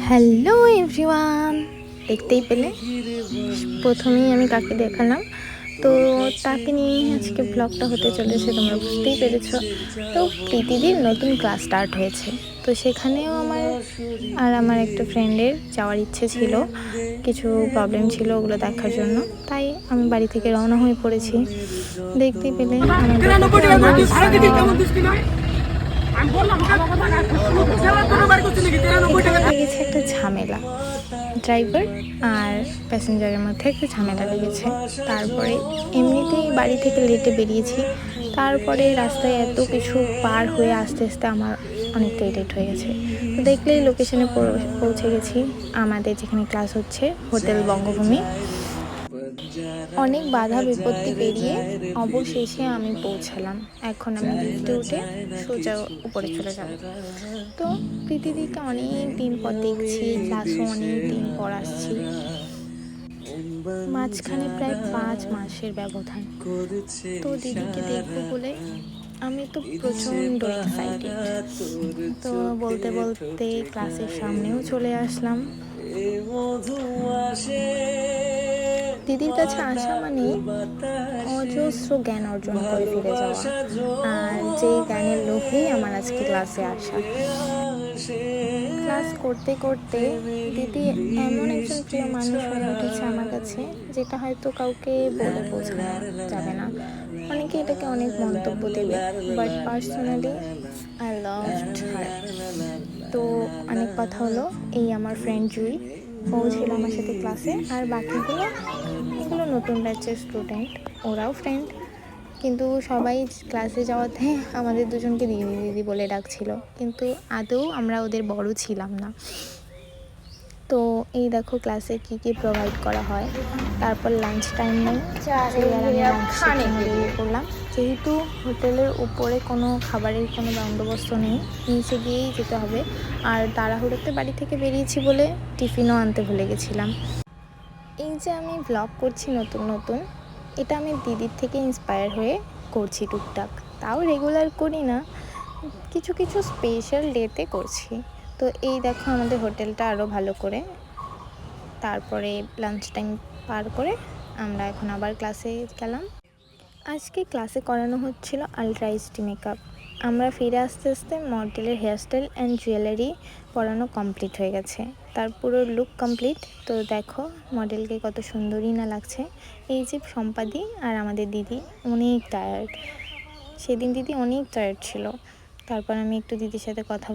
Hello everyone, দেখতেই পেলে প্রথমেই আমি কাকে দেখালাম। তো তাকে নিয়ে আজকে ব্লগটা হতে চলেছে, তোমরা বুঝতেই পেরেছ। তো প্রীতিদির নতুন ক্লাস স্টার্ট হয়েছে, তো সেখানেও আমার একটা ফ্রেন্ডের যাওয়ার ইচ্ছে ছিল। কিছু প্রবলেম ছিল ওগুলো দেখার জন্য, তাই আমি বাড়ি থেকে রওনা হয়ে পড়েছি। দেখতেই পেলে এখানে লেগেছে একটা ঝামেলা, ড্রাইভার আর প্যাসেঞ্জারের মধ্যে একটা ঝামেলা লেগেছে। তারপরে এমনিতেই বাড়ি থেকে লেটে বেরিয়েছি, তারপরে রাস্তায় এত কিছু পার হয়ে আস্তে আস্তে আমার অনেকটাই লেট হয়ে গেছে। তো দেখলেই লোকেশনে পৌঁছে গেছি, আমাদের যেখানে ক্লাস হচ্ছে হোটেল বঙ্গভূমি। অনেক বাধা বিপত্তি পেরিয়ে অবশেষে আমি পৌঁছালাম। এখন আমি লিফটে উঠে সোজা উপরে চলে যাব। তো প্রীতিদিকে অনেক দিন পর দেখছি, ক্লাসও অনেক দিন পর আসছি, মাঝখানে প্রায় 5 মাসের ব্যবধান। তো দিদিকে দেখবো বলে আমি তো প্রচণ্ড এক্সাইটেড। তো বলতে বলতে ক্লাসের সামনেও চলে আসলাম। দিদির কাছে আসা মানে অজস্র জ্ঞান অর্জন করে ফিরে যাওয়া, আর যে জ্ঞানের লোভেই আমার আজকে ক্লাসে আসা। ক্লাস করতে করতে দিদি এমন একজন প্রিয় মানুষ হয়ে উঠেছে আমার কাছে, যেটা হয়তো কাউকে বলে বোঝানো যাবে না। অনেকে এটাকে অনেক মন্তব্য দেবে, but personally I loved her. তো অনেক কথা হলো, এই আমার ফ্রেন্ড জুই, ও ছিল আমার সাথে ক্লাসে, আর এগুলো নতুন ব্যাচের স্টুডেন্ট, ওরাও ফ্রেন্ড। কিন্তু সবাই ক্লাসে যাওয়াতে আমাদের দুজনকে দিদি দিদি বলে ডাকছিল, কিন্তু আদৌ আমরা ওদের বড় ছিলাম না। তো এই দেখো ক্লাসে কি কি প্রোভাইড করা হয়। তারপর লাঞ্চ টাইম নেই, বেরিয়ে পড়লাম। যেহেতু হোটেলের উপরে কোনো খাবারের কোনো বন্দোবস্ত নেই, নিচে গিয়েই যেতে হবে। আর তাড়াহুড়োতে বাড়ি থেকে বেরিয়েছি বলে টিফিনও আনতে ভুলে গেছিলাম। এই যে আমি ব্লগ করছি নতুন নতুন, এটা আমি দিদির থেকে ইন্সপায়ার হয়ে করছি টুকটাক, তাও রেগুলার করি না, কিছু কিছু স্পেশাল ডেতে করছি। তো এই দেখো আমাদের হোটেলটা আরও ভালো করে। তারপরে লাঞ্চ টাইম পার করে আমরা এখন আবার ক্লাসে গেলাম। আজকে ক্লাসে করানো হচ্ছিল আলট্রা এইচডি মেকআপ। আমরা ফিরে আস্তে আস্তে মডেলের হেয়ারস্টাইল অ্যান্ড জুয়েলারি পরানো কমপ্লিট হয়ে গেছে, তার পুরো লুক কমপ্লিট। তো দেখো মডেলকে কত সুন্দরই না লাগছে। এই যে সম্পাদি আর আমাদের দিদি অনেক টায়ার্ড, সেদিন দিদি অনেক টায়ার্ড ছিল। তারপর আমি একটু দিদির সাথে কথা